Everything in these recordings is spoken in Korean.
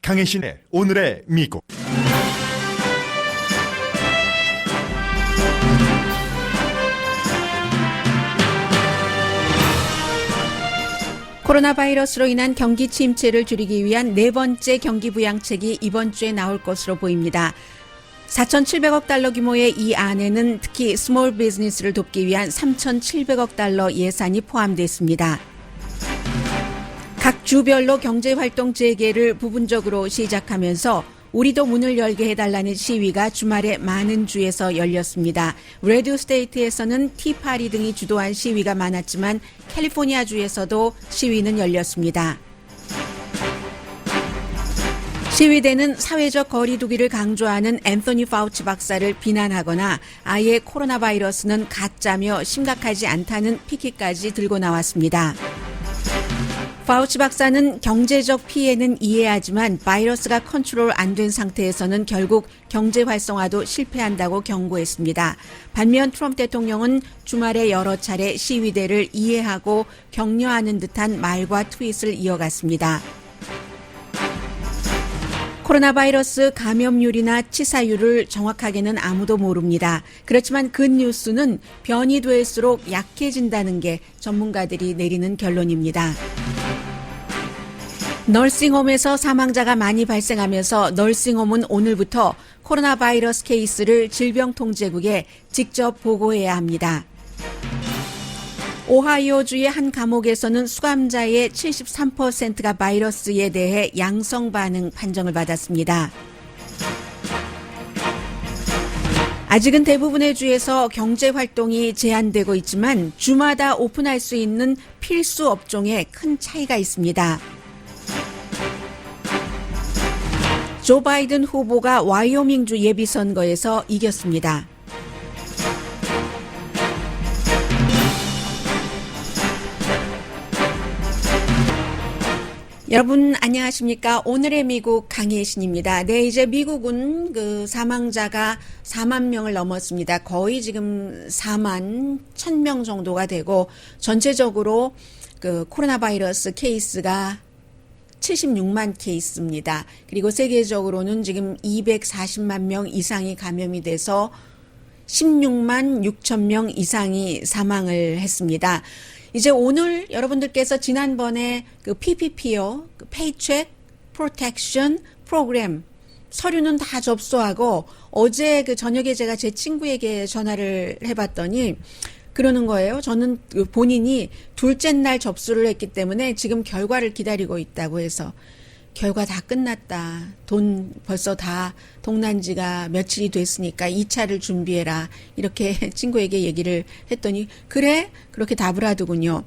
강혜신의 오늘의 미국. 코로나 바이러스로 인한 경기 침체를 줄이기 위한 네 번째 경기 부양책이 이번 주에 나올 것으로 보입니다. 4,700억 달러 규모의 이 안에는 특히 스몰 비즈니스를 돕기 위한 3,700억 달러 예산이 포함됐습니다. 각 주별로 경제활동 재개를 부분적으로 시작하면서 우리도 문을 열게 해달라는 시위가 주말에 많은 주에서 열렸습니다. 레드 스테이트에서는 티파리 등이 주도한 시위가 많았지만 캘리포니아 주에서도 시위는 열렸습니다. 시위대는 사회적 거리 두기를 강조하는 앤서니 파우치 박사를 비난하거나 아예 코로나 바이러스는 가짜며 심각하지 않다는 피켓까지 들고 나왔습니다. 파우치 박사는 경제적 피해는 이해하지만 바이러스가 컨트롤 안 된 상태에서는 결국 경제 활성화도 실패한다고 경고했습니다. 반면 트럼프 대통령은 주말에 여러 차례 시위대를 이해하고 격려하는 듯한 말과 트윗을 이어갔습니다. 코로나 바이러스 감염률이나 치사율을 정확하게는 아무도 모릅니다. 그렇지만 그 뉴스는 변이 될수록 약해진다는 게 전문가들이 내리는 결론입니다. 널싱홈에서 사망자가 많이 발생하면서 널싱홈은 오늘부터 코로나 바이러스 케이스를 질병통제국에 직접 보고해야 합니다. 오하이오주의 한 감옥에서는 수감자의 73%가 바이러스에 대해 양성 반응 판정을 받았습니다. 아직은 대부분의 주에서 경제 활동이 제한되고 있지만 주마다 오픈할 수 있는 필수 업종에 큰 차이가 있습니다. 조 바이든 후보가 와이오밍주 예비선거에서 이겼습니다. 여러분 안녕하십니까? 오늘의 미국 강혜신입니다. 네, 이제 미국은 그 사망자가 4만 명을 넘었습니다. 거의 지금 4만 1,000명 정도가 되고 전체적으로 그 코로나 바이러스 케이스가 76만 케이스입니다. 그리고 세계적으로는 지금 240만 명 이상이 감염이 돼서 16만 6천 명 이상이 사망을 했습니다. 이제 오늘 여러분들께서 지난번에 그 PPP요, 그 Paycheck Protection Program 서류는 다 접수하고 어제 그 저녁에 제가 제 친구에게 전화를 해봤더니 그러는 거예요. 저는 본인이 둘째 날 접수를 했기 때문에 지금 결과를 기다리고 있다고 해서 결과 다 끝났다. 돈 벌써 다 동난 지가 며칠이 됐으니까 2차를 준비해라. 이렇게 친구에게 얘기를 했더니 그래? 그렇게 답을 하더군요.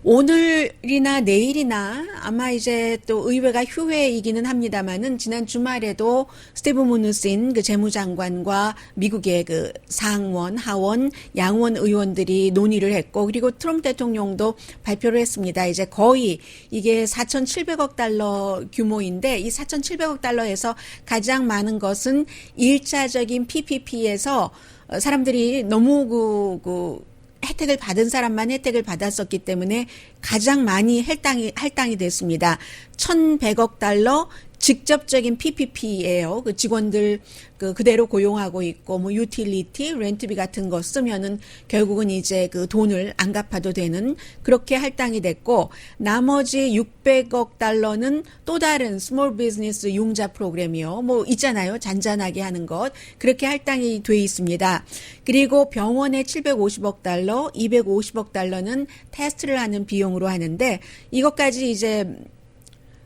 오늘이나 내일이나 아마 이제 또 의회가 휴회이기는 합니다만은 지난 주말에도 스티브 무누신 그 재무장관과 미국의 그 상원, 하원, 양원 의원들이 논의를 했고 그리고 트럼프 대통령도 발표를 했습니다. 이제 거의 이게 4,700억 달러 규모인데 이 4,700억 달러에서 가장 많은 것은 1차적인 PPP에서 사람들이 너무 혜택을 받은 사람만 혜택을 받았었기 때문에 가장 많이 할당이 됐습니다. 1,100억 달러 직접적인 PPP예요. 그 직원들 그대로 고용하고 있고 뭐 유틸리티, 렌트비 같은 거 쓰면은 결국은 이제 그 돈을 안 갚아도 되는 그렇게 할당이 됐고 나머지 600억 달러는 또 다른 스몰 비즈니스 융자 프로그램이요. 뭐 있잖아요. 잔잔하게 하는 것. 그렇게 할당이 돼 있습니다. 그리고 병원에 750억 달러, 250억 달러는 테스트를 하는 비용으로 하는데 이것까지 이제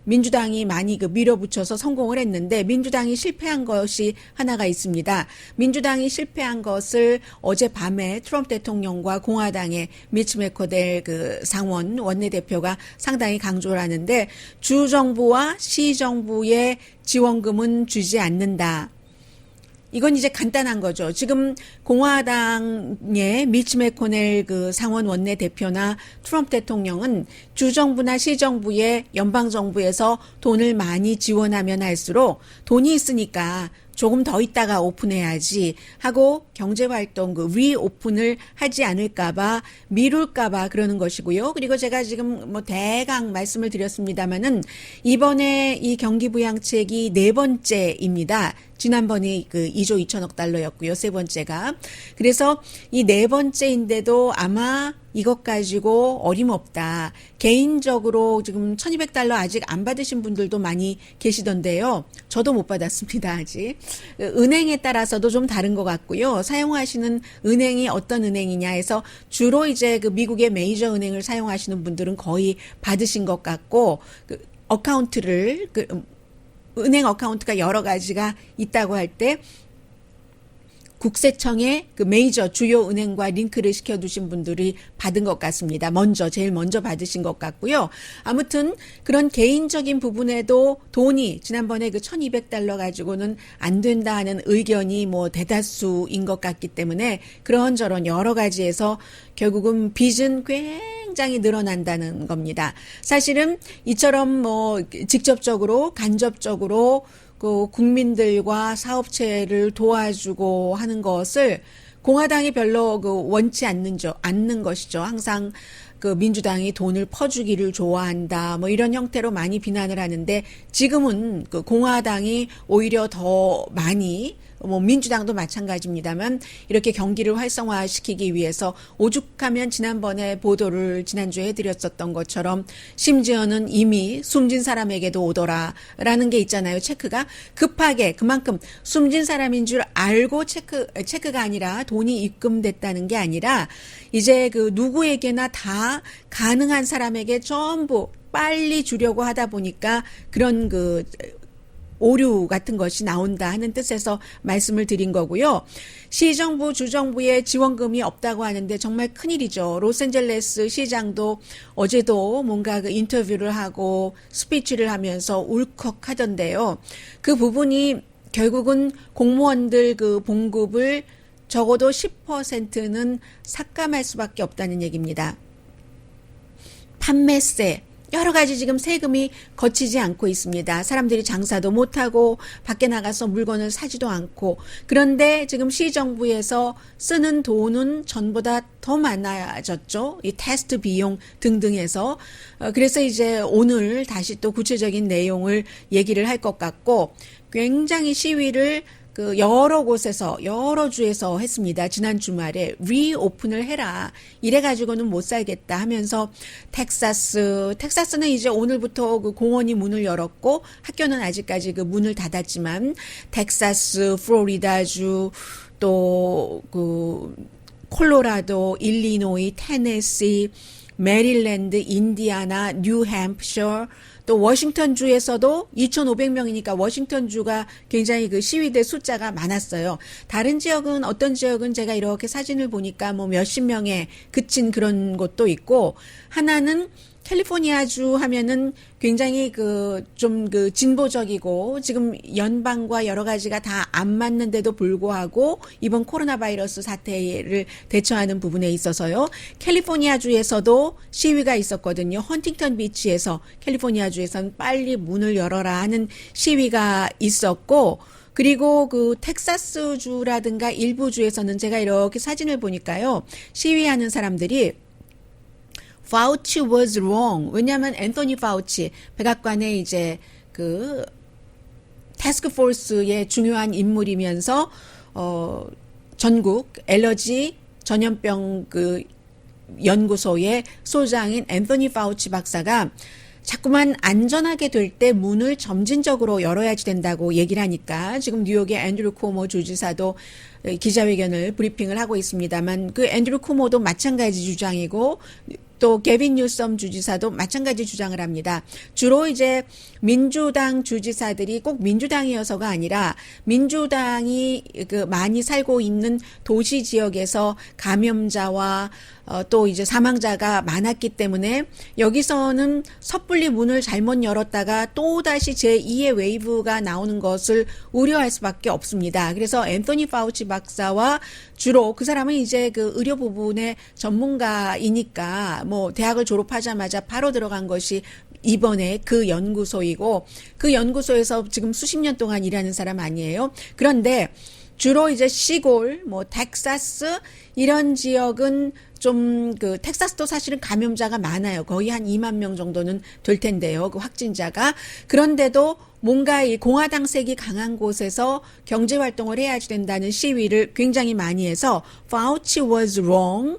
민주당이 많이 밀어붙여서 성공을 했는데 민주당이 실패한 것이 하나가 있습니다. 민주당이 실패한 것을 어젯밤에 트럼프 대통령과 공화당의 미치 매코넬 그 상원 원내대표가 상당히 강조를 하는데 주정부와 시정부의 지원금은 주지 않는다. 이건 이제 간단한 거죠. 지금 공화당의 미치 매코넬 그 상원 원내대표나 트럼프 대통령은 주정부나 시정부의 연방정부에서 돈을 많이 지원하면 할수록 돈이 있으니까 조금 더 있다가 오픈해야지 하고 경제활동 그 리오픈을 하지 않을까봐 미룰까봐 그러는 것이고요. 그리고 제가 지금 뭐 대강 말씀을 드렸습니다마는 이번에 이 경기부양책이 네 번째입니다. 지난번이 그 2조 2천억 달러였고요. 세 번째가. 그래서 이 네 번째인데도 아마 이것 가지고 어림없다. 개인적으로 지금 1200달러 아직 안 받으신 분들도 많이 계시던데요. 저도 못 받았습니다. 아직. 은행에 따라서도 좀 다른 것 같고요. 사용하시는 은행이 어떤 은행이냐 해서 주로 이제 그 미국의 메이저 은행을 사용하시는 분들은 거의 받으신 것 같고 그 어카운트를 은행 어카운트가 여러 가지가 있다고 할 때 국세청에 그 메이저 주요 은행과 링크를 시켜두신 분들이 받은 것 같습니다. 제일 먼저 받으신 것 같고요. 아무튼 그런 개인적인 부분에도 돈이 지난번에 그 1200달러 가지고는 안 된다 하는 의견이 뭐 대다수인 것 같기 때문에 그런저런 여러 가지에서 결국은 빚은 굉장히 늘어난다는 겁니다. 사실은 이처럼 뭐 직접적으로 간접적으로 그 국민들과 사업체를 도와주고 하는 것을 공화당이 별로 그 원치 않는 것이죠. 항상 그 민주당이 돈을 퍼주기를 좋아한다. 뭐 이런 형태로 많이 비난을 하는데 지금은 그 공화당이 오히려 더 많이 뭐 민주당도 마찬가지입니다만 이렇게 경기를 활성화시키기 위해서 오죽하면 지난번에 보도를 지난주에 해드렸었던 것처럼 심지어는 이미 숨진 사람에게도 오더라라는 게 있잖아요. 체크가 급하게 그만큼 숨진 사람인 줄 알고 체크가 아니라 돈이 입금됐다는 게 아니라 이제 그 누구에게나 다 가능한 사람에게 전부 빨리 주려고 하다 보니까 그런 그 오류 같은 것이 나온다 하는 뜻에서 말씀을 드린 거고요. 시정부, 주정부의 지원금이 없다고 하는데 정말 큰일이죠. 로스앤젤레스 시장도 어제도 뭔가 그 인터뷰를 하고 스피치를 하면서 울컥하던데요. 그 부분이 결국은 공무원들 그 봉급을 적어도 10%는 삭감할 수밖에 없다는 얘기입니다. 판매세, 여러 가지 지금 세금이 거치지 않고 있습니다. 사람들이 장사도 못하고 밖에 나가서 물건을 사지도 않고 그런데 지금 시정부에서 쓰는 돈은 전보다 더 많아졌죠. 이 테스트 비용 등등해서 그래서 이제 오늘 다시 또 구체적인 내용을 얘기를 할 것 같고 굉장히 시위를 그 여러 곳에서 여러 주에서 했습니다. 지난 주말에 리오픈을 해라. 이래 가지고는 못 살겠다 하면서 텍사스는 이제 오늘부터 그 공원이 문을 열었고 학교는 아직까지 그 문을 닫았지만 텍사스, 플로리다주 또 그 콜로라도, 일리노이, 테네시, 메릴랜드, 인디아나, 뉴햄프셔 또 워싱턴주에서도 2,500명이니까 워싱턴주가 굉장히 그 시위대 숫자가 많았어요. 다른 지역은 어떤 지역은 제가 이렇게 사진을 보니까 뭐 몇십 명에 그친 그런 곳도 있고 하나는 캘리포니아주 하면은 굉장히 좀 진보적이고 지금 연방과 여러 가지가 다 안 맞는데도 불구하고 이번 코로나 바이러스 사태를 대처하는 부분에 있어서요. 캘리포니아주에서도 시위가 있었거든요. 헌팅턴 비치에서 캘리포니아주에서는 빨리 문을 열어라 하는 시위가 있었고 그리고 그 텍사스주라든가 일부 주에서는 제가 이렇게 사진을 보니까요. 시위하는 사람들이 Fauci was wrong. 왜냐하면 앤토니 파우치 백악관의 이제 그 태스크포스의 중요한 인물이면서 전국 엘러지 전염병 그 연구소의 소장인 앤토니 파우치 박사가 자꾸만 안전하게 될 때 문을 점진적으로 열어야지 된다고 얘기를 하니까 지금 뉴욕의 앤드류 쿠오모 주지사도 기자회견을 브리핑을 하고 있습니다만 그 앤드류 쿠오모도 마찬가지 주장이고 또 게빈 뉴섬 주지사도 마찬가지 주장을 합니다. 주로 이제 민주당 주지사들이 꼭 민주당이어서가 아니라 민주당이 그 많이 살고 있는 도시 지역에서 감염자와 또 이제 사망자가 많았기 때문에 여기서는 섣불리 문을 잘못 열었다가 또다시 제2의 웨이브가 나오는 것을 우려할 수밖에 없습니다. 그래서 앤서니 파우치 박사와 주로 그 사람은 이제 그 의료 부분의 전문가이니까 뭐 대학을 졸업하자마자 바로 들어간 것이 이번에 그 연구소이고 그 연구소에서 지금 수십 년 동안 일하는 사람 아니에요. 그런데 주로 이제 시골, 뭐 텍사스 이런 지역은 좀 그 텍사스도 사실은 감염자가 많아요. 거의 한 2만 명 정도는 될 텐데요. 그 확진자가. 그런데도 뭔가 이 공화당색이 강한 곳에서 경제 활동을 해야지 된다는 시위를 굉장히 많이 해서 Fauci was wrong.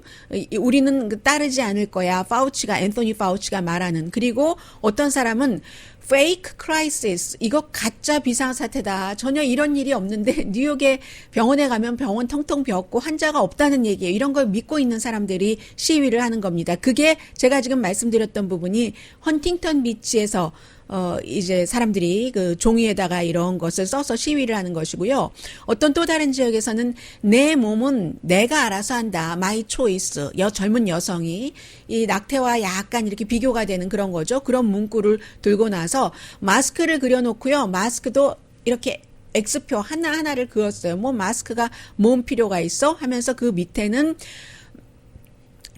우리는 따르지 않을 거야. 파우치가 앤서니 파우치가 말하는. 그리고 어떤 사람은 fake crisis. 이거 가짜 비상사태다. 전혀 이런 일이 없는데 뉴욕에 병원에 가면 병원 텅텅 비었고 환자가 없다는 얘기예요. 이런 걸 믿고 있는 사람들이 시위를 하는 겁니다. 그게 제가 지금 말씀드렸던 부분이 헌팅턴 비치에서 이제 사람들이 그 종이에다가 이런 것을 써서 시위를 하는 것이고요. 어떤 또 다른 지역에서는 내 몸은 내가 알아서 한다. My choice. 젊은 여성이 이 낙태와 약간 이렇게 비교가 되는 그런 거죠. 그런 문구를 들고 나서 마스크를 그려놓고요. 마스크도 이렇게 X표 하나하나를 그었어요. 뭐 마스크가 뭔 필요가 있어? 하면서 그 밑에는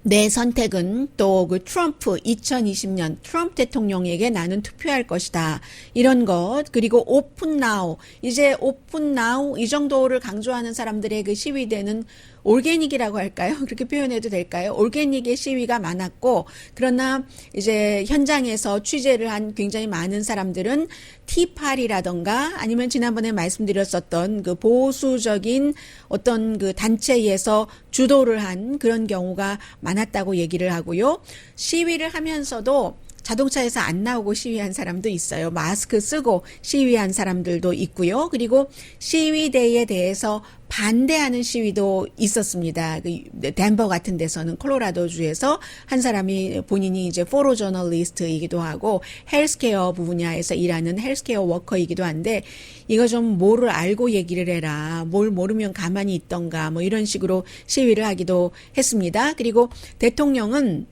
내 선택은 또 그 트럼프 2020년 트럼프 대통령에게 나는 투표할 것이다. 이런 것. 그리고 오픈 나우. 이제 오픈 나우 이 정도를 강조하는 사람들의 그 시위대는 올게닉이라고 할까요? 그렇게 표현해도 될까요? 올게닉의 시위가 많았고 그러나 이제 현장에서 취재를 한 굉장히 많은 사람들은 티파리라던가 아니면 지난번에 말씀드렸었던 그 보수적인 어떤 그 단체에서 주도를 한 그런 경우가 많았다고 얘기를 하고요. 시위를 하면서도 자동차에서 안 나오고 시위한 사람도 있어요. 마스크 쓰고 시위한 사람들도 있고요. 그리고 시위대에 대해서 반대하는 시위도 있었습니다. 그 덴버 같은 데서는 콜로라도주에서 한 사람이 본인이 이제 포로 저널리스트이기도 하고 헬스케어 분야에서 일하는 헬스케어 워커이기도 한데 이거 좀 뭐를 알고 얘기를 해라. 뭘 모르면 가만히 있던가 뭐 이런 식으로 시위를 하기도 했습니다. 그리고 대통령은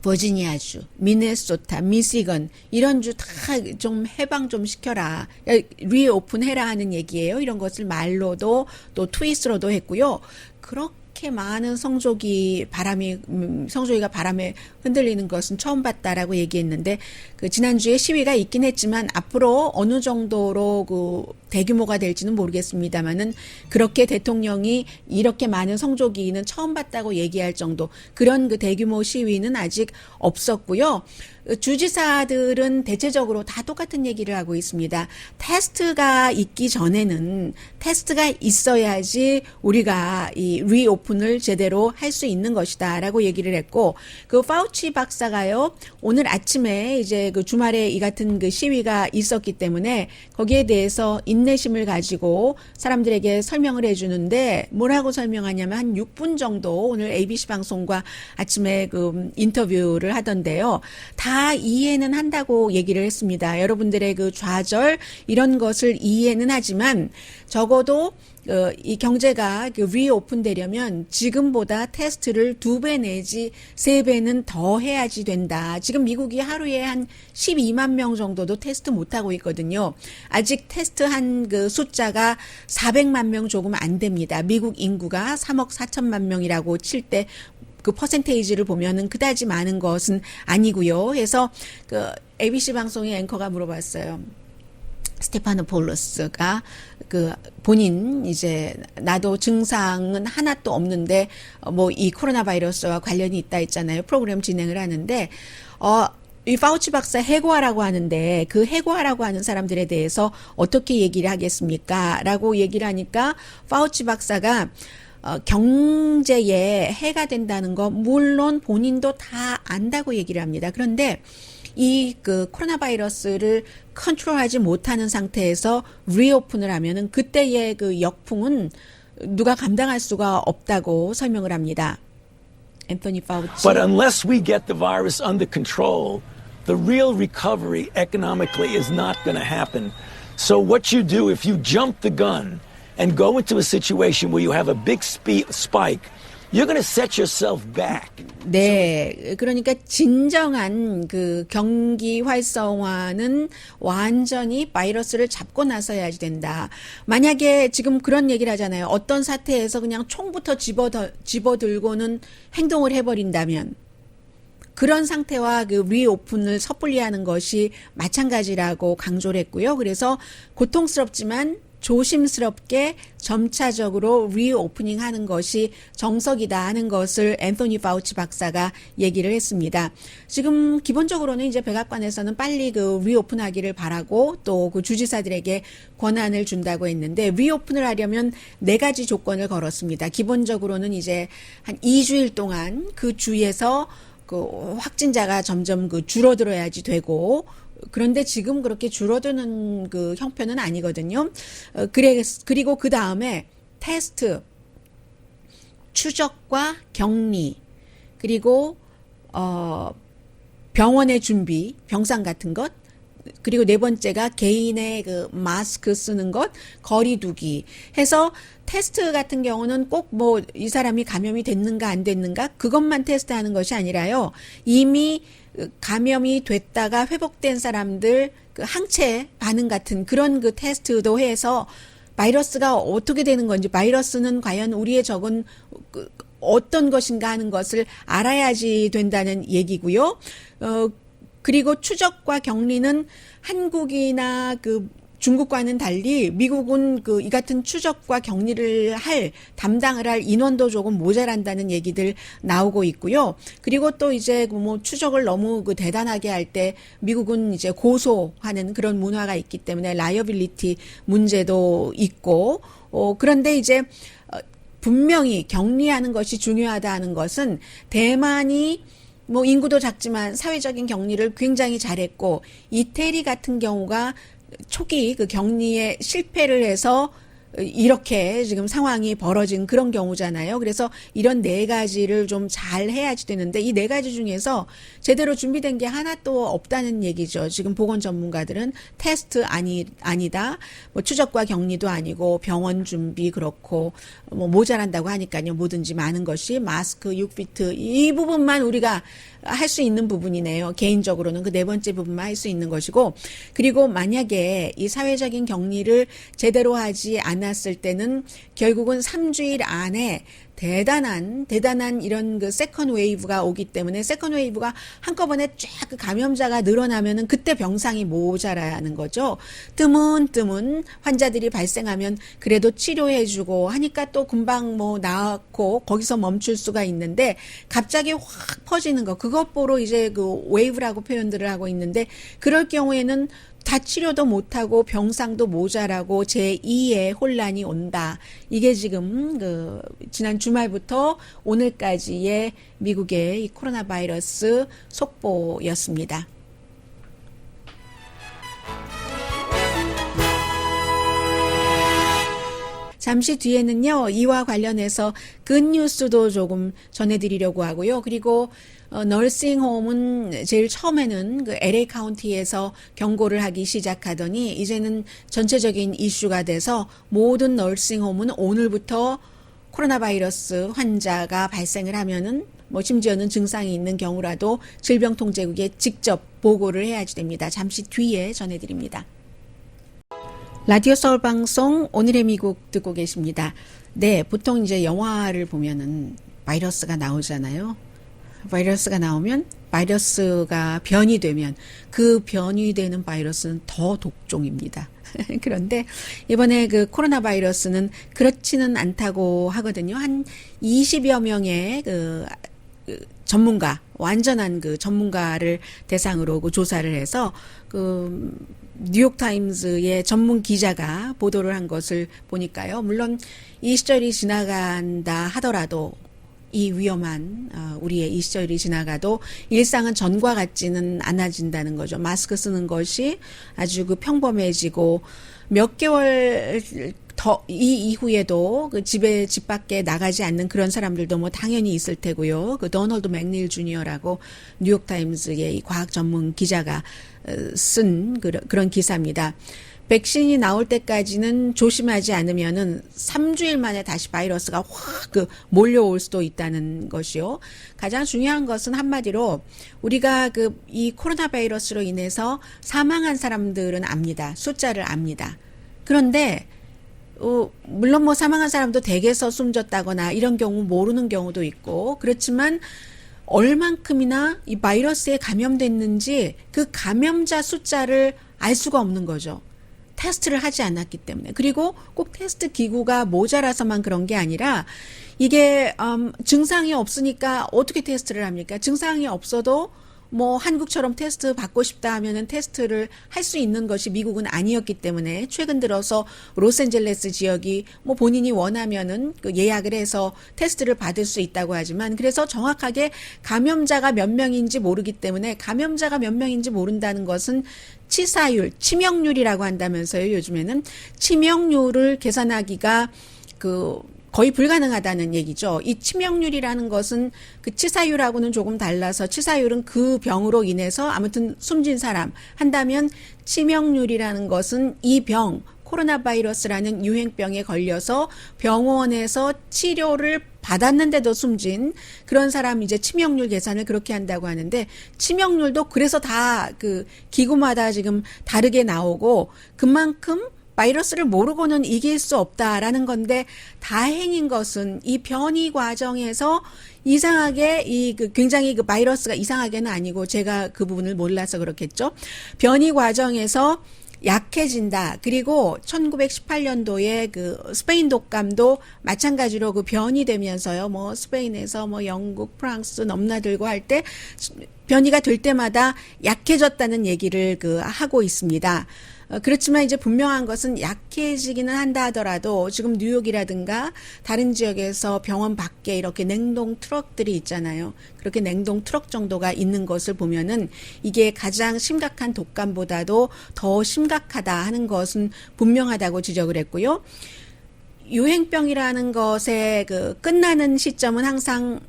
버지니아주, 미네소타, 미시건 이런 주 다 좀 해방 좀 시켜라. 리오픈해라 하는 얘기예요. 이런 것을 말로도 또 트윗으로도 했고요. 그렇게 많은 성조기가 바람에 흔들리는 것은 처음 봤다라고 얘기했는데 그 지난주에 시위가 있긴 했지만 앞으로 어느 정도로 그 대규모가 될지는 모르겠습니다만은 그렇게 대통령이 이렇게 많은 성조기는 처음 봤다고 얘기할 정도 그런 그 대규모 시위는 아직 없었고요. 주지사들은 대체적으로 다 똑같은 얘기를 하고 있습니다. 테스트가 있기 전에는 테스트가 있어야지 우리가 이 리오픈을 제대로 할 수 있는 것이다라고 얘기를 했고 그 파우치 박사가요 오늘 아침에 이제 그 주말에 이 같은 그 시위가 있었기 때문에 거기에 대해서 인내심을 가지고 사람들에게 설명을 해주는데 뭐라고 설명하냐면 한 6분 정도 오늘 ABC 방송과 아침에 그 인터뷰를 하던데요. 다 이해는 한다고 얘기를 했습니다. 여러분들의 그 좌절 이런 것을 이해는 하지만 적어도 이 경제가 리오픈되려면 지금보다 테스트를 2배 내지 3배는 더 해야지 된다. 지금 미국이 하루에 한 12만 명 정도도 테스트 못하고 있거든요. 아직 테스트한 그 숫자가 400만 명 조금 안 됩니다. 미국 인구가 3억 4천만 명이라고 칠 때 그 퍼센테이지를 보면은 그다지 많은 것은 아니고요. 해서 그 ABC 방송의 앵커가 물어봤어요. 스테파노폴로스가 그 본인 이제 나도 증상은 하나도 없는데 뭐 이 코로나 바이러스와 관련이 있다 했잖아요. 프로그램 진행을 하는데 이 파우치 박사 해고하라고 하는데 그 해고하라고 하는 사람들에 대해서 어떻게 얘기를 하겠습니까? 라고 얘기를 하니까 파우치 박사가 경제에 해가 된다는 거 물론 본인도 다 안다고 얘기를 합니다. 그런데 이 그 코로나 바이러스를 컨트롤하지 못하는 상태에서 리오픈을 하면은 그때의 그 역풍은 누가 감당할 수가 없다고 설명을 합니다. 앤서니 파우치. But unless we get the virus under control, the real recovery economically is not going to happen. So what you do if you jump the gun and go into a situation where you have a big spike you're going to set yourself back. 네, 그러니까 진정한 그 경기 활성화는 완전히 바이러스를 잡고 나서야지 된다. 만약에 지금 그런 얘기를 하잖아요. 어떤 사태에서 그냥 총부터 집어들고는 행동을 해버린다면 그런 상태와 그 리오픈을 섣불리 하는 것이 마찬가지라고 강조를 했고요. 그래서 고통스럽지만 조심스럽게 점차적으로 리오프닝 하는 것이 정석이다 하는 것을 앤토니 파우치 박사가 얘기를 했습니다. 지금 기본적으로는 이제 백악관에서는 빨리 그 리오픈하기를 바라고 또 그 주지사들에게 권한을 준다고 했는데 리오픈을 하려면 4가지 조건을 걸었습니다. 기본적으로는 이제 한 2주일 동안 그 주에서 그 확진자가 점점 그 줄어들어야지 되고 그런데 지금 그렇게 줄어드는 그 형편은 아니거든요. 그리고 그 다음에 테스트, 추적과 격리, 그리고 병원의 준비, 병상 같은 것, 그리고 4번째가 개인의 그 마스크 쓰는 것, 거리 두기 해서 테스트 같은 경우는 꼭 뭐 이 사람이 감염이 됐는가 안 됐는가 그것만 테스트하는 것이 아니라요. 이미 감염이 됐다가 회복된 사람들 그 항체 반응 같은 그런 그 테스트도 해서 바이러스가 어떻게 되는 건지 바이러스는 과연 우리의 적은 어떤 것인가 하는 것을 알아야지 된다는 얘기고요. 그리고 추적과 격리는 한국이나 그 중국과는 달리 미국은 그 이 같은 추적과 격리를 담당을 할 인원도 조금 모자란다는 얘기들 나오고 있고요. 그리고 또 이제 뭐 추적을 너무 그 대단하게 할 때 미국은 이제 고소하는 그런 문화가 있기 때문에 라이어빌리티 문제도 있고, 그런데 이제 분명히 격리하는 것이 중요하다는 것은 대만이 뭐 인구도 작지만 사회적인 격리를 굉장히 잘했고 이태리 같은 경우가 초기 그 격리에 실패를 해서 이렇게 지금 상황이 벌어진 그런 경우잖아요. 그래서 이런 4가지를 좀 잘 해야지 되는데 이 4가지 중에서 제대로 준비된 게 하나도 없다는 얘기죠. 지금 보건 전문가들은 테스트 아니다. 뭐 추적과 격리도 아니고 병원 준비 그렇고 뭐 모자란다고 하니까요. 뭐든지 많은 것이 마스크 6피트 이 부분만 우리가 할 수 있는 부분이네요. 개인적으로는 그 4번째 부분만 할 수 있는 것이고 그리고 만약에 이 사회적인 격리를 제대로 하지 않았을 때는 결국은 3주일 안에 대단한 이런 그 세컨 웨이브가 오기 때문에 세컨 웨이브가 한꺼번에 쫙 그 감염자가 늘어나면은 그때 병상이 모자라는 거죠. 뜨문 환자들이 발생하면 그래도 치료해주고 하니까 또 금방 뭐 나았고 거기서 멈출 수가 있는데 갑자기 확 퍼지는 거 그것 보러 이제 그 웨이브라고 표현들을 하고 있는데 그럴 경우에는 다 치료도 못하고 병상도 모자라고 제2의 혼란이 온다. 이게 지금 그 지난 주말부터 오늘까지의 미국의 이 코로나 바이러스 속보였습니다. 잠시 뒤에는요, 이와 관련해서 굿뉴스도 조금 전해드리려고 하고요. 그리고 널싱홈은 제일 처음에는 그 LA 카운티에서 경고를 하기 시작하더니 이제는 전체적인 이슈가 돼서 모든 널싱홈은 오늘부터 코로나 바이러스 환자가 발생을 하면은 뭐 심지어는 증상이 있는 경우라도 질병통제국에 직접 보고를 해야지 됩니다. 잠시 뒤에 전해드립니다. 라디오 서울 방송 오늘의 미국 듣고 계십니다. 네, 보통 이제 영화를 보면은 바이러스가 나오잖아요. 바이러스가 나오면 바이러스가 변이 되면 그 변이 되는 바이러스는 더 독종입니다. 그런데 이번에 그 코로나 바이러스는 그렇지는 않다고 하거든요. 한 20여 명의 그 전문가, 완전한 그 전문가를 대상으로 그 조사를 해서 그 뉴욕타임즈의 전문 기자가 보도를 한 것을 보니까요. 물론 이 시절이 지나간다 하더라도 이 위험한 우리의 이 시절이 지나가도 일상은 전과 같지는 않아진다는 거죠. 마스크 쓰는 것이 아주 그 평범해지고 몇 개월 더 이 이후에도 그 집 밖에 나가지 않는 그런 사람들도 뭐 당연히 있을 테고요. 그 도널드 맥닐 주니어라고 뉴욕타임즈의 이 과학 전문 기자가 쓴 그런 기사입니다. 백신이 나올 때까지는 조심하지 않으면은 3주일 만에 다시 바이러스가 확 몰려올 수도 있다는 것이요. 가장 중요한 것은 한마디로 우리가 이 코로나 바이러스로 인해서 사망한 사람들은 압니다. 숫자를 압니다. 그런데 물론 뭐 사망한 사람도 댁에서 숨졌다거나 이런 경우 모르는 경우도 있고 그렇지만 얼만큼이나 이 바이러스에 감염됐는지 그 감염자 숫자를 알 수가 없는 거죠. 테스트를 하지 않았기 때문에. 그리고 꼭 테스트 기구가 모자라서만 그런 게 아니라 이게 증상이 없으니까 어떻게 테스트를 합니까? 증상이 없어도 뭐 한국처럼 테스트 받고 싶다 하면은 테스트를 할 수 있는 것이 미국은 아니었기 때문에 최근 들어서 로스앤젤레스 지역이 뭐 본인이 원하면은 예약을 해서 테스트를 받을 수 있다고 하지만 그래서 정확하게 감염자가 몇 명인지 모르기 때문에 감염자가 몇 명인지 모른다는 것은 치사율, 치명률이라고 한다면서요. 요즘에는 치명률을 계산하기가 거의 불가능하다는 얘기죠. 이 치명률이라는 것은 그 치사율하고는 조금 달라서 치사율은 그 병으로 인해서 아무튼 숨진 사람 한다면 치명률이라는 것은 이 병, 코로나 바이러스라는 유행병에 걸려서 병원에서 치료를 받았는데도 숨진 그런 사람 이제 치명률 계산을 그렇게 한다고 하는데 치명률도 그래서 다 기구마다 지금 다르게 나오고 그만큼 바이러스를 모르고는 이길 수 없다라는 건데 다행인 것은 이 변이 과정에서 이상하게 굉장히 바이러스가 이상하게는 아니고 제가 그 부분을 몰라서 그렇겠죠. 변이 과정에서 약해진다. 그리고 1918년도에 스페인 독감도 마찬가지로 변이 되면서요. 뭐 스페인에서 뭐 영국, 프랑스 넘나들고 할 때 변이가 될 때마다 약해졌다는 얘기를 하고 있습니다. 그렇지만 이제 분명한 것은 약해지기는 한다 하더라도 지금 뉴욕이라든가 다른 지역에서 병원 밖에 이렇게 냉동 트럭들이 있잖아요. 그렇게 냉동 트럭 정도가 있는 것을 보면은 이게 가장 심각한 독감보다도 더 심각하다 하는 것은 분명하다고 지적을 했고요. 유행병이라는 것의 끝나는 시점은 항상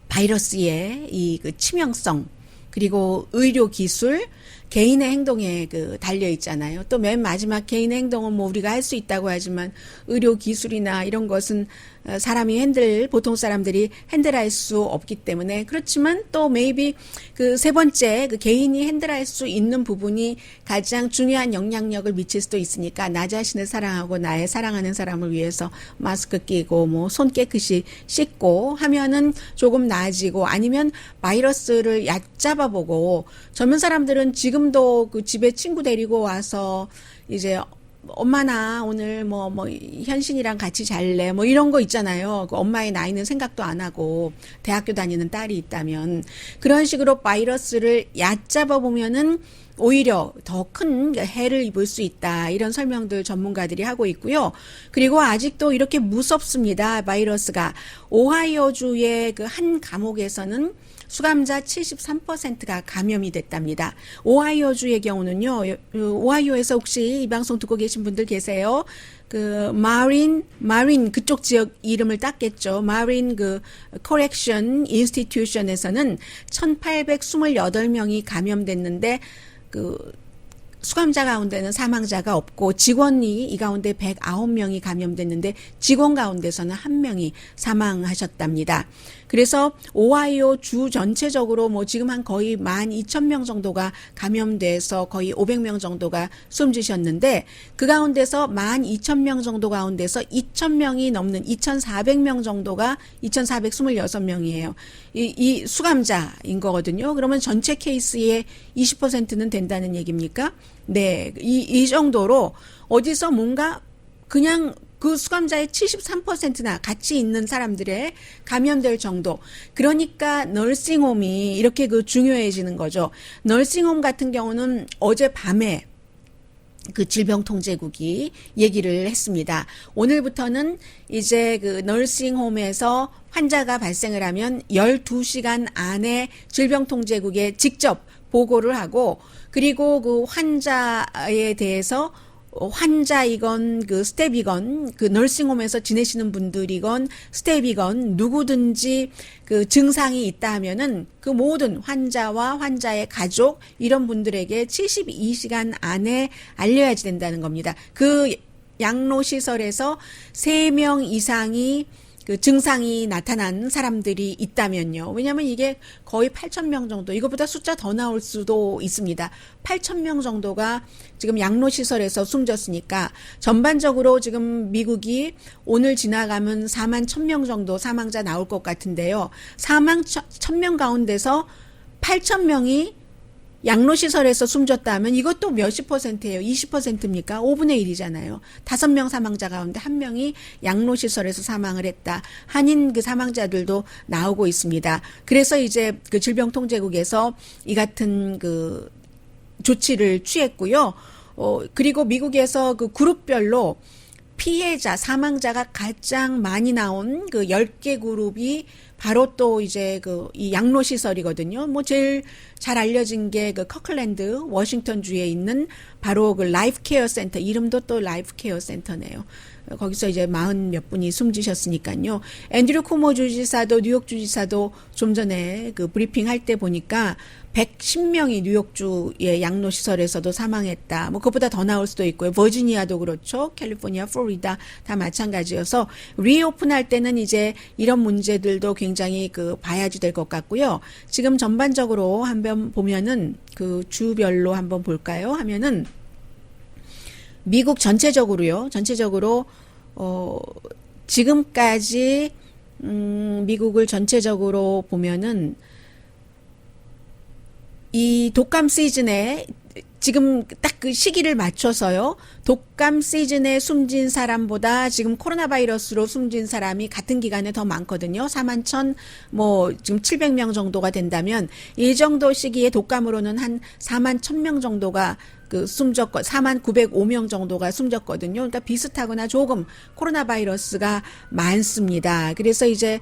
바이러스의 치명성 그리고 의료 기술 개인의 행동에 달려 있잖아요. 또 맨 마지막 개인의 행동은 뭐 우리가 할 수 있다고 하지만 의료 기술이나 이런 것은 보통 사람들이 핸들할 수 없기 때문에 그렇지만 또 maybe 세 번째 개인이 핸들할 수 있는 부분이 가장 중요한 영향력을 미칠 수도 있으니까 나 자신을 사랑하고 나의 사랑하는 사람을 위해서 마스크 끼고 뭐 손 깨끗이 씻고 하면은 조금 나아지고 아니면 바이러스를 얕잡아 보고 젊은 사람들은 지금도 집에 친구 데리고 와서 이제 엄마 나 오늘 뭐 현신이랑 같이 잘래 뭐 이런 거 있잖아요. 엄마의 나이는 생각도 안 하고 대학교 다니는 딸이 있다면 그런 식으로 바이러스를 얕잡아 보면은 오히려 더 큰 해를 입을 수 있다. 이런 설명들 전문가들이 하고 있고요. 그리고 아직도 이렇게 무섭습니다. 바이러스가 오하이오주의 한 감옥에서는 수감자 73%가 감염이 됐답니다. 오하이오주의 경우는요. 오하이오에서 혹시 이 방송 듣고 계신 분들 계세요? 마린 그쪽 지역 이름을 땄겠죠. 마린 코렉션 인스티튜션에서는 1828명이 감염됐는데 수감자 가운데는 사망자가 없고 직원이 이 가운데 109명이 감염됐는데 직원 가운데서는 1명이 사망하셨답니다. 그래서 오하이오 주 전체적으로 뭐 지금 한 거의 12,000명 정도가 감염돼서 거의 500명 정도가 숨지셨는데 그 가운데서 12,000명 정도 가운데서 2,000명이 넘는 2,400명 정도가 2,426명이에요. 이 수감자인 거거든요. 그러면 전체 케이스의 20%는 된다는 얘기입니까? 네. 이 정도로 어디서 뭔가 그냥 그 수감자의 73%나 같이 있는 사람들의 감염될 정도. 그러니까 널싱홈이 이렇게 중요해지는 거죠. 널싱홈 같은 경우는 어젯밤에 질병통제국이 얘기를 했습니다. 오늘부터는 이제 널싱홈에서 환자가 발생을 하면 12시간 안에 질병통제국에 직접 보고를 하고 그리고 환자에 대해서 환자이건 그 스텝이건 그 너싱홈에서 지내시는 분들이건 스텝이건 누구든지 그 증상이 있다 하면은 그 모든 환자와 환자의 가족 이런 분들에게 72시간 안에 알려야지 된다는 겁니다. 그 양로시설에서 3명 이상이 그 증상이 나타난 사람들이 있다면요. 왜냐하면 이게 거의 8,000명 정도, 이것보다 숫자 더 나올 수도 있습니다. 8,000명 정도가 지금 양로시설에서 숨졌으니까 전반적으로 지금 미국이 오늘 지나가면 41,000명 정도 사망자 나올 것 같은데요. 41,000명 가운데서 8,000명이 양로시설에서 숨졌다 하면 이것도 몇십 %예요? 20%입니까? 5분의 1이잖아요. 5명 사망자 가운데 1명이 양로시설에서 사망을 했다. 한인 그 사망자들도 나오고 있습니다. 그래서 이제 그 질병통제국에서 이 같은 그 조치를 취했고요. 그리고 미국에서 그 그룹별로 피해자, 사망자가 가장 많이 나온 그 10개 그룹이 바로 또 이제 그 이 양로시설이거든요. 뭐 제일 잘 알려진 게 그 커클랜드, 워싱턴 주에 있는 바로 그 라이프 케어 센터, 이름도 또 라이프 케어 센터네요. 거기서 이제 40 몇 분이 숨지셨으니까요. 앤드류 쿠모 주지사도 뉴욕 주지사도 좀 전에 그 브리핑 할 때 보니까 110명이 뉴욕주의 양로시설에서도 사망했다. 뭐 그것보다 더 나올 수도 있고요. 버지니아도 그렇죠. 캘리포니아, 플로리다 다 마찬가지여서 리오픈할 때는 이제 이런 문제들도 굉장히 그 봐야지 될 것 같고요. 지금 전반적으로 한번 보면은 그 주별로 한번 볼까요? 하면은 미국 전체적으로요. 전체적으로 지금까지 미국을 전체적으로 보면은 이 독감 시즌에 지금 딱 그 시기를 맞춰서요. 독감 시즌에 숨진 사람보다 지금 코로나 바이러스로 숨진 사람이 같은 기간에 더 많거든요. 41,000 뭐 지금 700명 정도가 된다면 이 정도 시기에 독감으로는 한 41,000명 정도가 그 4905명 정도가 숨졌거든요. 그러니까 비슷하거나 조금 코로나 바이러스가 많습니다. 그래서 이제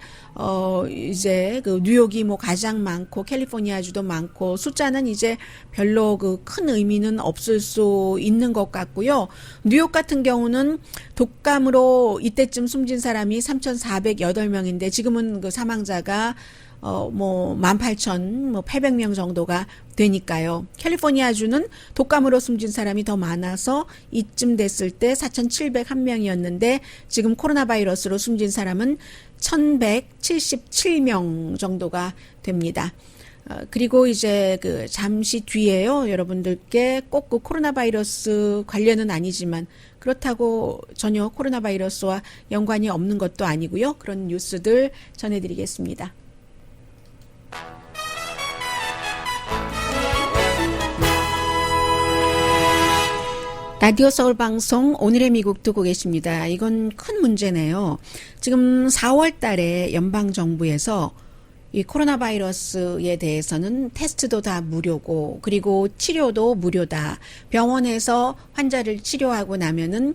그 뉴욕이 뭐 가장 많고 캘리포니아주도 많고 숫자는 이제 별로 그 큰 의미는 없을 수 있는 것 같고요. 뉴욕 같은 경우는 독감으로 이때쯤 숨진 사람이 3,408명인데 지금은 그 사망자가 뭐 18,800명 정도가 되니까요. 캘리포니아주는 독감으로 숨진 사람이 더 많아서 이쯤 됐을 때 4,701명이었는데 지금 코로나 바이러스로 숨진 사람은 1,177명 정도가 됩니다. 그리고 이제 그 잠시 뒤에요. 여러분들께 꼭 그 코로나 바이러스 관련은 아니지만 그렇다고 전혀 코로나 바이러스와 연관이 없는 것도 아니고요. 그런 뉴스들 전해드리겠습니다. 라디오 서울 방송 오늘의 미국 듣고 계십니다. 이건 큰 문제네요. 지금 4월 달에 연방정부에서 이 코로나 바이러스에 대해서는 테스트도 다 무료고 그리고 치료도 무료다. 병원에서 환자를 치료하고 나면은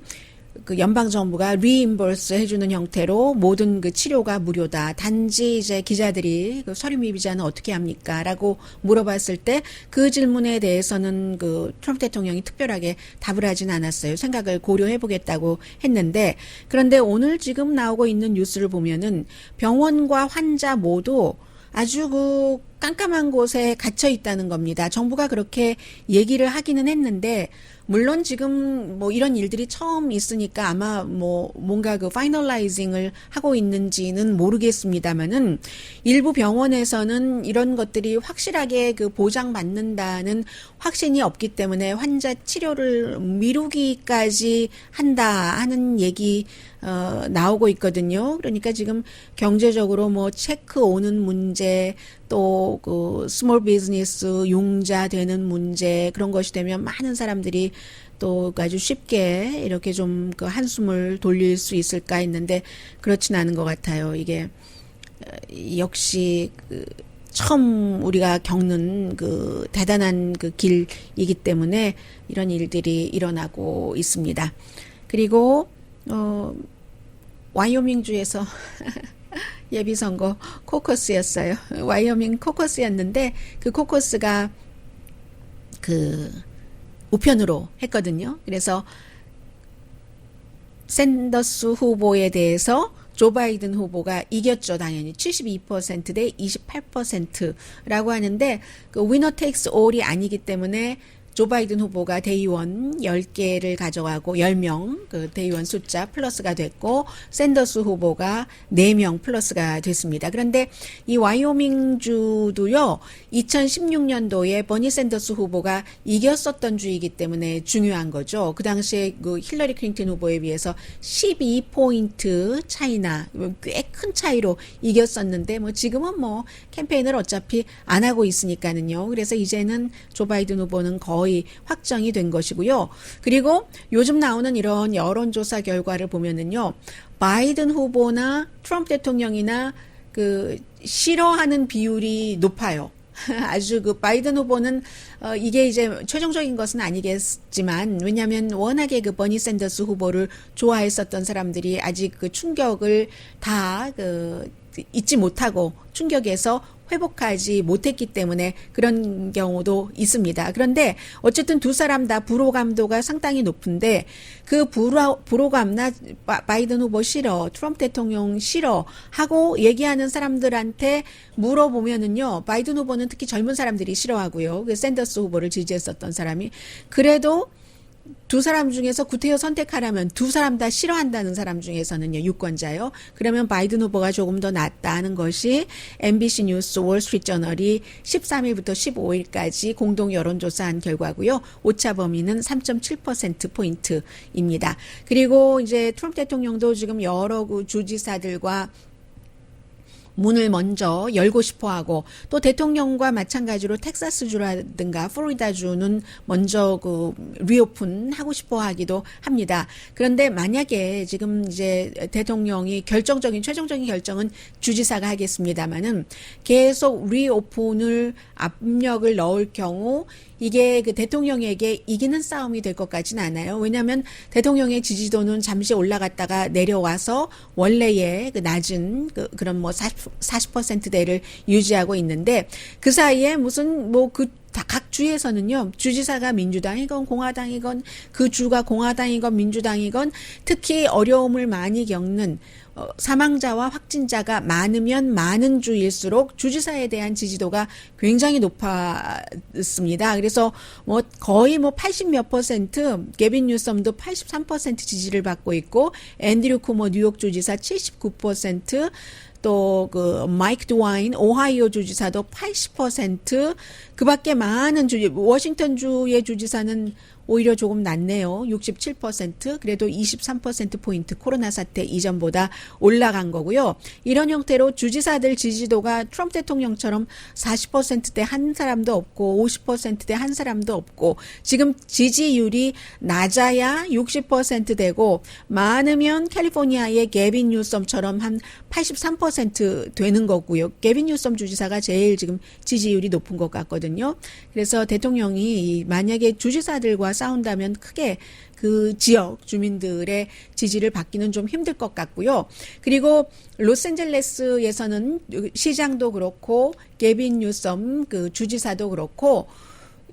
그 연방정부가 리임버스 해주는 형태로 모든 그 치료가 무료다. 단지 이제 기자들이 그 서류 미비자는 어떻게 합니까? 라고 물어봤을 때 그 질문에 대해서는 그 트럼프 대통령이 특별하게 답을 하진 않았어요. 생각을 고려해 보겠다고 했는데 그런데 오늘 지금 나오고 있는 뉴스를 보면은 병원과 환자 모두 아주 그 깜깜한 곳에 갇혀 있다는 겁니다. 정부가 그렇게 얘기를 하기는 했는데 물론 지금 뭐 이런 일들이 처음 있으니까 아마 뭐 뭔가 그 파이널라이징을 하고 있는지는 모르겠습니다만은 일부 병원에서는 이런 것들이 확실하게 그 보장받는다는 확신이 없기 때문에 환자 치료를 미루기까지 한다 하는 얘기 나오고 있거든요. 그러니까 지금 경제적으로 뭐 체크 오는 문제 또 그 스몰 비즈니스 융자 되는 문제 그런 것이 되면 많은 사람들이 또 아주 쉽게 이렇게 좀 그 한숨을 돌릴 수 있을까 했는데 그렇진 않은 것 같아요. 이게 역시 그 처음 우리가 겪는 그 대단한 그 길이기 때문에 이런 일들이 일어나고 있습니다. 그리고 와이오밍주에서 예비선거 코커스였어요. 와이오밍 코커스였는데 그 코커스가 그 우편으로 했거든요. 그래서 샌더스 후보에 대해서 조 바이든 후보가 이겼죠, 당연히. 72%대 28%라고 하는데, 그 위너 테이크스 올이 아니기 때문에 조 바이든 후보가 대의원 10개를 가져가고 10명 그 대의원 숫자 플러스가 됐고 샌더스 후보가 4명 플러스가 됐습니다. 그런데 이 와이오밍주도요. 2016년도에 버니 샌더스 후보가 이겼었던 주이기 때문에 중요한 거죠. 그 당시에 그 힐러리 클린턴 후보에 비해서 12포인트 차이나 꽤 큰 차이로 이겼었는데 뭐 지금은 뭐 캠페인을 어차피 안 하고 있으니까는요. 그래서 이제는 조 바이든 후보는 거의 확정이 된 것이고요. 그리고 요즘 나오는 이런 여론조사 결과를 보면은요. 바이든 후보나 트럼프 대통령이나 그 싫어하는 비율이 높아요. 아주 그 바이든 후보는 이게 이제 최종적인 것은 아니겠지만 왜냐하면 워낙에 그 버니 샌더스 후보를 좋아했었던 사람들이 아직 그 충격을 다 그 잊지 못하고 충격에서 회복하지 못했기 때문에 그런 경우도 있습니다. 그런데 어쨌든 두 사람 다 불호감도가 상당히 높은데 그 불호감나 바이든 후보 싫어, 트럼프 대통령 싫어 하고 얘기하는 사람들한테 물어보면은요. 바이든 후보는 특히 젊은 사람들이 싫어하고요. 그 샌더스 후보를 지지했었던 사람이 그래도 두 사람 중에서 구태여 선택하라면 두 사람 다 싫어한다는 사람 중에서는요. 유권자요. 그러면 바이든 후보가 조금 더 낫다는 것이 MBC 뉴스 월스트리트저널이 13일부터 15일까지 공동 여론조사한 결과고요. 오차 범위는 3.7%포인트입니다. 그리고 이제 트럼프 대통령도 지금 여러 그 주지사들과 문을 먼저 열고 싶어 하고 또 대통령과 마찬가지로 텍사스주라든가 플로리다주는 먼저 그 리오픈 하고 싶어 하기도 합니다. 그런데 만약에 지금 이제 대통령이 최종적인 결정은 주지사가 하겠습니다만은 계속 리오픈을 압력을 넣을 경우 이게 그 대통령에게 이기는 싸움이 될 것 같지는 않아요. 왜냐하면 대통령의 지지도는 잠시 올라갔다가 내려와서 원래의 그 낮은 그런 뭐 40%대를 유지하고 있는데 그 사이에 무슨 뭐 각 주에서는요, 주지사가 민주당이건 공화당이건 그 주가 공화당이건 민주당이건 특히 어려움을 많이 겪는 사망자와 확진자가 많으면 많은 주일수록 주지사에 대한 지지도가 굉장히 높았습니다. 그래서 뭐 거의 뭐 80몇 %, 게빈 뉴섬도 83% 지지를 받고 있고 앤드류 쿠머 뉴욕 주지사 79%, 또 그 마이크 드와인 오하이오 주지사도 80%, 그밖에 많은 워싱턴 주의 주지사는 오히려 조금 낮네요. 67%, 그래도 23%포인트 코로나 사태 이전보다 올라간 거고요. 이런 형태로 주지사들 지지도가 트럼프 대통령처럼 40%대 한 사람도 없고 50%대 한 사람도 없고 지금 지지율이 낮아야 60%되고 많으면 캘리포니아의 게빈 뉴섬처럼 한 83% 되는 거고요. 게빈 뉴섬 주지사가 제일 지금 지지율이 높은 것 같거든요. 그래서 대통령이 만약에 주지사들과 싸운다면 크게 그 지역 주민들의 지지를 받기는 좀 힘들 것 같고요. 그리고 로스앤젤레스에서는 시장도 그렇고 게빈 뉴섬 그 주지사도 그렇고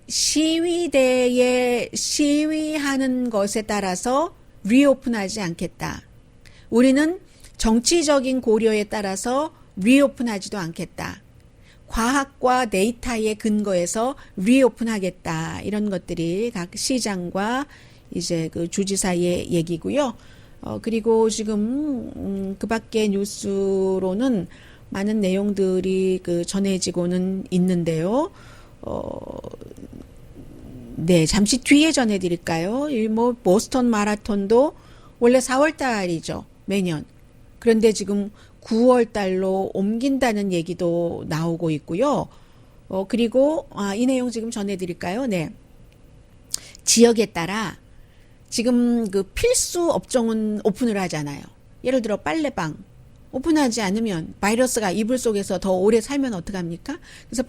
시위대에 시위하는 것에 따라서 리오픈하지 않겠다. 우리는 정치적인 고려에 따라서 리오픈하지도 않겠다. 과학과 데이터의 근거에서 리오픈하겠다. 이런 것들이 각 시장과 이제 그 주지사의 얘기고요. 그리고 지금 그 밖에 뉴스로는 많은 내용들이 그 전해지고는 있는데요. 네, 잠시 뒤에 전해드릴까요? 뭐 보스턴 마라톤도 원래 4월 달이죠. 매년. 그런데 지금 9월 달로 옮긴다는 얘기도 나오고 있고요. 그리고 이 내용 지금 전해드릴까요? 네. 지역에 따라 지금 그 필수 업종은 오픈을 하잖아요. 예를 들어 빨래방 오픈하지 않으면 바이러스가 이불 속에서 더 오래 살면 어떡합니까? 그래서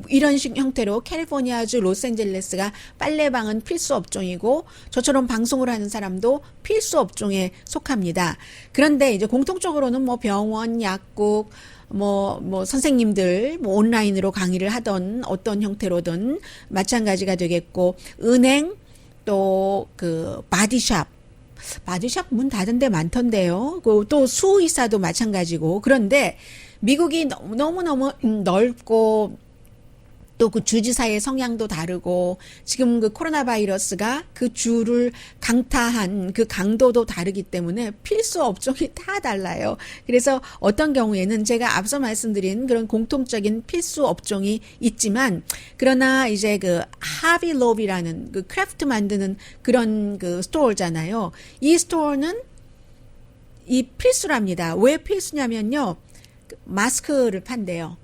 이런 식 형태로 캘리포니아주 로스앤젤레스가 빨래방은 필수 업종이고 저처럼 방송을 하는 사람도 필수 업종에 속합니다. 그런데 이제 공통적으로는 뭐 병원, 약국, 뭐 선생님들 뭐 온라인으로 강의를 하던 어떤 형태로든 마찬가지가 되겠고 은행 또 그 바디샵 바디샵 문 닫은 데 많던데요. 또 수의사도 마찬가지고. 그런데 미국이 너무너무 넓고 또 그 주지사의 성향도 다르고 지금 그 코로나 바이러스가 그 주를 강타한 그 강도도 다르기 때문에 필수 업종이 다 달라요. 그래서 어떤 경우에는 제가 앞서 말씀드린 그런 공통적인 필수 업종이 있지만 그러나 이제 그 하비 로비라는 그 크래프트 만드는 그런 그 스토어잖아요. 이 스토어는 이 필수랍니다. 왜 필수냐면요. 마스크를 판대요.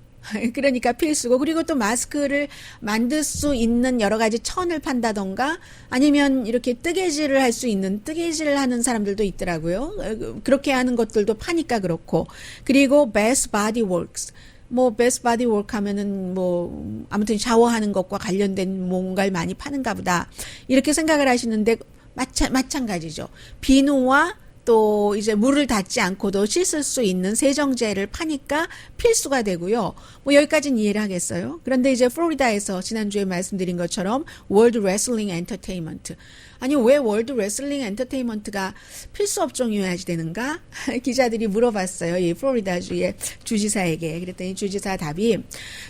그러니까 필수고 그리고 또 마스크를 만들 수 있는 여러 가지 천을 판다던가 아니면 이렇게 뜨개질을 할 수 있는 뜨개질을 하는 사람들도 있더라고요. 그렇게 하는 것들도 파니까 그렇고 그리고 Best Body Works 뭐 베스트 바디 워크 하면은 뭐 아무튼 샤워하는 것과 관련된 뭔가를 많이 파는가 보다 이렇게 생각을 하시는데 마찬가지죠. 비누와 또 이제 물을 닿지 않고도 씻을 수 있는 세정제를 파니까 필수가 되고요. 뭐 여기까지는 이해를 하겠어요. 그런데 이제 플로리다에서 지난주에 말씀드린 것처럼 월드 레슬링 엔터테인먼트. 아니 왜 월드 레슬링 엔터테인먼트가 필수 업종이어야지 되는가? 기자들이 물어봤어요. 이 플로리다주의 주지사에게. 그랬더니 주지사 답이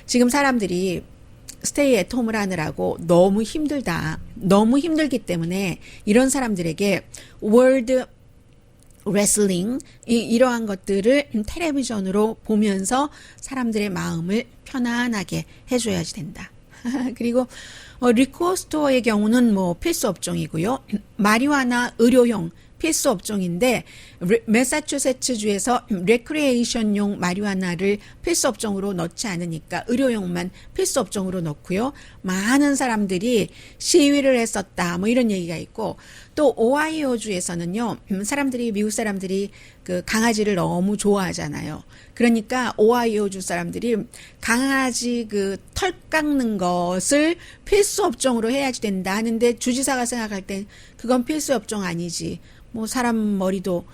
지금 사람들이 스테이 앳 홈을 하느라고 너무 힘들다. 너무 힘들기 때문에 이런 사람들에게 월드 레슬링 이러한 것들을 텔레비전으로 보면서 사람들의 마음을 편안하게 해줘야지 된다. 그리고 리코어 스토어의 경우는 뭐 필수 업종이고요. 마리화나 의료용 필수 업종인데 매사추세츠주에서 레크리에이션용 마리화나를 필수 업종으로 넣지 않으니까 의료용만 필수 업종으로 넣고요. 많은 사람들이 시위를 했었다. 뭐 이런 얘기가 있고 또 오하이오주에서는요. 미국 사람들이 그 강아지를 너무 좋아하잖아요. 그러니까 오하이오주 사람들이 강아지 그 털 깎는 것을 필수 업종으로 해야지 된다 하는데 주지사가 생각할 땐 그건 필수 업종 아니지. 뭐 사람 머리도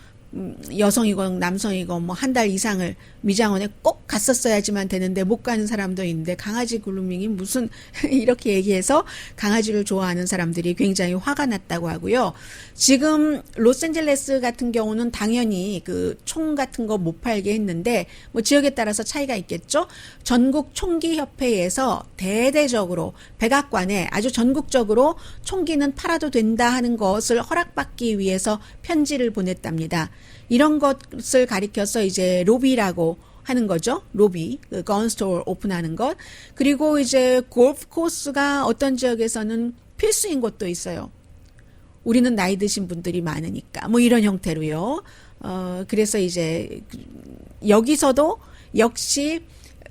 여성이고 남성이고 뭐 한 달 이상을 미장원에 꼭 갔었어야지만 되는데 못 가는 사람도 있는데 강아지 그루밍이 무슨 이렇게 얘기해서 강아지를 좋아하는 사람들이 굉장히 화가 났다고 하고요. 지금 로스앤젤레스 같은 경우는 당연히 그 총 같은 거 못 팔게 했는데 뭐 지역에 따라서 차이가 있겠죠. 전국 총기협회에서 대대적으로 백악관에 아주 전국적으로 총기는 팔아도 된다 하는 것을 허락받기 위해서 편지를 보냈답니다. 이런 것을 가리켜서 이제 로비라고 하는 거죠. 로비, 그 건스토어 오픈하는 것. 그리고 이제 골프 코스가 어떤 지역에서는 필수인 곳도 있어요. 우리는 나이 드신 분들이 많으니까 뭐 이런 형태로요. 그래서 이제 여기서도 역시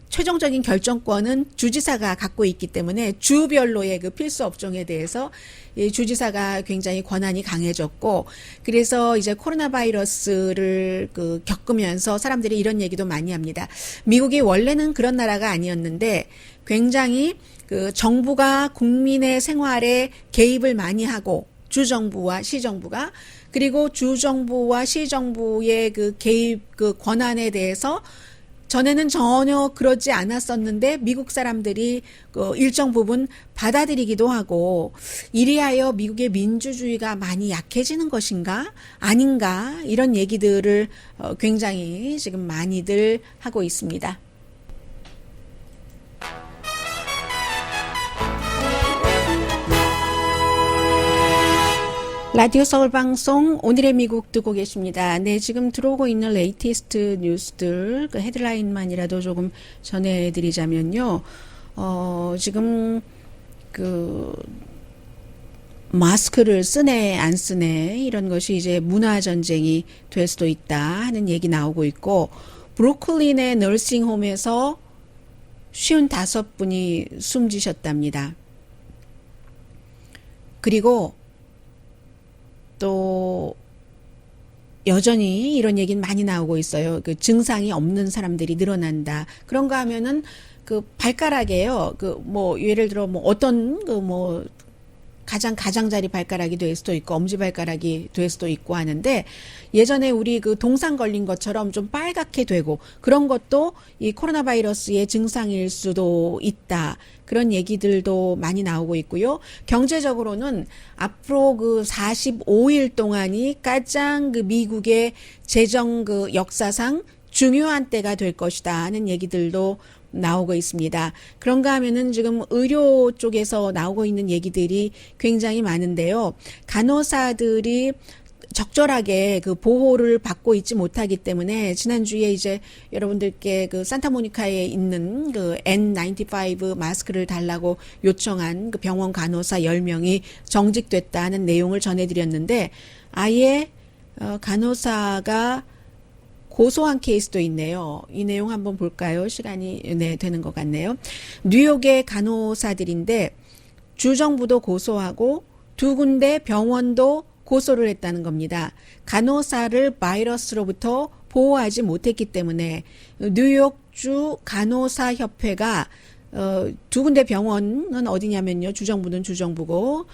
최종적인 결정권은 주지사가 갖고 있기 때문에 주별로의 그 필수 업종에 대해서 이 주지사가 굉장히 권한이 강해졌고 그래서 이제 코로나 바이러스를 그 겪으면서 사람들이 이런 얘기도 많이 합니다. 미국이 원래는 그런 나라가 아니었는데 굉장히 그 정부가 국민의 생활에 개입을 많이 하고 주정부와 시정부가 그리고 주정부와 시정부의 그 개입 그 권한에 대해서 전에는 전혀 그러지 않았었는데 미국 사람들이 그 일정 부분 받아들이기도 하고 이리하여 미국의 민주주의가 많이 약해지는 것인가 아닌가 이런 얘기들을 굉장히 지금 많이들 하고 있습니다. 라디오 서울 방송 오늘의 미국 듣고 계십니다. 네, 지금 들어오고 있는 레이티스트 뉴스들 그 헤드라인만이라도 조금 전해드리자면요. 지금 그 마스크를 쓰네 안 쓰네 이런 것이 이제 문화 전쟁이 될 수도 있다 하는 얘기 나오고 있고 브루클린의 너싱홈에서 55분이 숨지셨답니다. 그리고 또 여전히 이런 얘기는 많이 나오고 있어요. 그 증상이 없는 사람들이 늘어난다. 그런가 하면은 그 발가락에요. 그 뭐 예를 들어 뭐 어떤 그 뭐 가장자리 발가락이 될 수도 있고 엄지발가락이 될 수도 있고 하는데 예전에 우리 그 동상 걸린 것처럼 좀 빨갛게 되고 그런 것도 이 코로나 바이러스의 증상일 수도 있다. 그런 얘기들도 많이 나오고 있고요. 경제적으로는 앞으로 그 45일 동안이 가장 그 미국의 재정 그 역사상 중요한 때가 될 것이다 하는 얘기들도 나오고 있습니다. 그런가 하면은 지금 의료 쪽에서 나오고 있는 얘기들이 굉장히 많은데요. 간호사들이 적절하게 그 보호를 받고 있지 못하기 때문에 지난주에 이제 여러분들께 그 산타모니카에 있는 그 N95 마스크를 달라고 요청한 그 병원 간호사 10명이 정직됐다는 내용을 전해드렸는데 아예 간호사가 고소한 케이스도 있네요. 이 내용 한번 볼까요? 시간이 되는 것 같네요. 뉴욕의 간호사들인데 주정부도 고소하고 두 군데 병원도 고소를 했다는 겁니다. 간호사를 바이러스로부터 보호하지 못했기 때문에 뉴욕주 간호사협회가 두 군데 병원은 어디냐면요. 주정부는 주정부고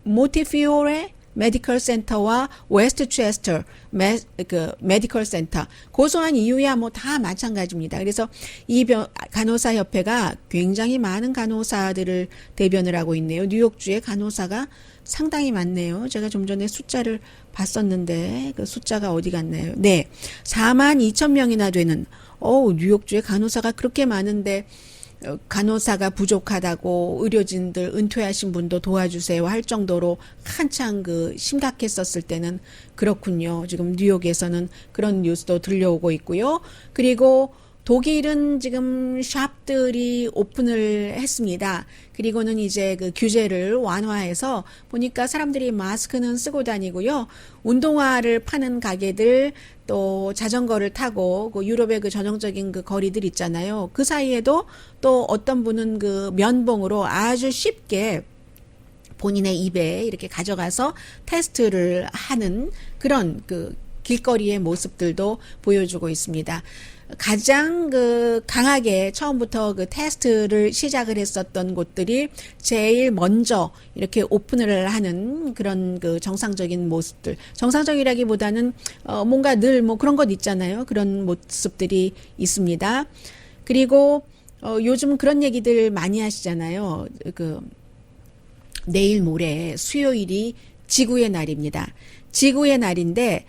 모티피오레 메디컬 센터와 웨스트체스터 메디컬 센터 고소한 이유야 뭐 다 마찬가지입니다. 그래서 이 간호사 협회가 굉장히 많은 간호사들을 대변을 하고 있네요. 뉴욕주의 간호사가 상당히 많네요. 제가 좀 전에 숫자를 봤었는데 그 숫자가 어디 갔나요? 네, 42,000명이나 되는 뉴욕주의 간호사가 그렇게 많은데 간호사가 부족하다고 의료진들 은퇴하신 분도 도와주세요 할 정도로 한창 그 심각했었을 때는 그렇군요. 지금 뉴욕에서는 그런 뉴스도 들려오고 있고요. 그리고 독일은 지금 샵들이 오픈을 했습니다. 그리고는 이제 그 규제를 완화해서 보니까 사람들이 마스크는 쓰고 다니고요. 운동화를 파는 가게들 또 자전거를 타고 그 유럽의 그 전형적인 그 거리들 있잖아요. 그 사이에도 또 어떤 분은 그 면봉으로 아주 쉽게 본인의 입에 이렇게 가져가서 테스트를 하는 그런 그 길거리의 모습들도 보여주고 있습니다. 가장 그 강하게 처음부터 그 테스트를 시작을 했었던 곳들이 제일 먼저 이렇게 오픈을 하는 그런 그 정상적인 모습들. 정상적이라기보다는 뭔가 늘 뭐 그런 것 있잖아요. 그런 모습들이 있습니다. 그리고 요즘 그런 얘기들 많이 하시잖아요. 그 내일 모레 수요일이 지구의 날입니다. 지구의 날인데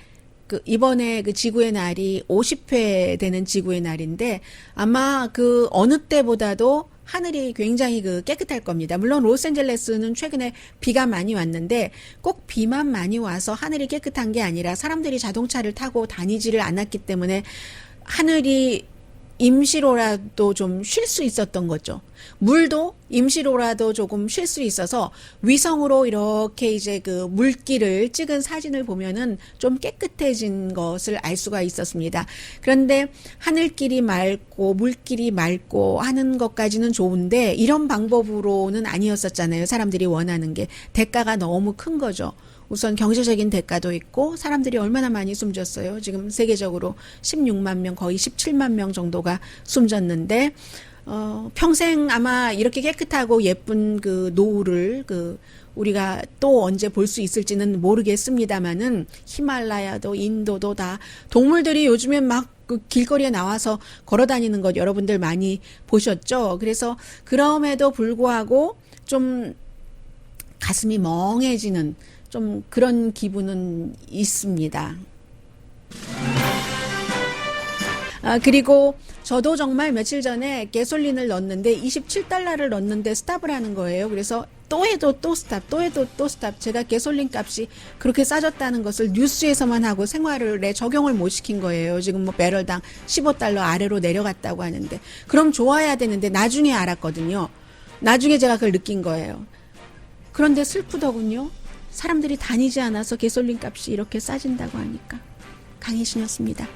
그 이번에 그 지구의 날이 50회 되는 지구의 날인데 아마 그 어느 때보다도 하늘이 굉장히 그 깨끗할 겁니다. 물론 로스앤젤레스는 최근에 비가 많이 왔는데 꼭 비만 많이 와서 하늘이 깨끗한 게 아니라 사람들이 자동차를 타고 다니지를 않았기 때문에 하늘이 임시로라도 좀 쉴 수 있었던 거죠. 물도 임시로라도 조금 쉴 수 있어서 위성으로 이렇게 이제 그 물길을 찍은 사진을 보면은 좀 깨끗해진 것을 알 수가 있었습니다. 그런데 하늘길이 맑고 물길이 맑고 하는 것까지는 좋은데 이런 방법으로는 아니었었잖아요. 사람들이 원하는 게 대가가 너무 큰 거죠. 우선 경제적인 대가도 있고 사람들이 얼마나 많이 숨졌어요. 지금 세계적으로 16만 명 거의 17만 명 정도가 숨졌는데 평생 아마 이렇게 깨끗하고 예쁜 그 노을을 그 우리가 또 언제 볼 수 있을지는 모르겠습니다만은 히말라야도 인도도 다 동물들이 요즘에 막 그 길거리에 나와서 걸어 다니는 것 여러분들 많이 보셨죠? 그래서 그럼에도 불구하고 좀 가슴이 멍해지는 좀 그런 기분은 있습니다. 그리고 저도 정말 며칠 전에 가솔린을 넣었는데 $27를 넣었는데 스탑을 하는 거예요. 그래서 또 해도 또 스탑, 또 해도 또 스탑. 제가 가솔린 값이 그렇게 싸졌다는 것을 뉴스에서만 하고 생활에 적용을 못 시킨 거예요. 지금 뭐 배럴당 $15 아래로 내려갔다고 하는데 그럼 좋아야 되는데 나중에 알았거든요. 나중에 제가 그걸 느낀 거예요. 그런데 슬프더군요. 사람들이 다니지 않아서 가솔린 값이 이렇게 싸진다고 하니까. 강혜신이었습니다.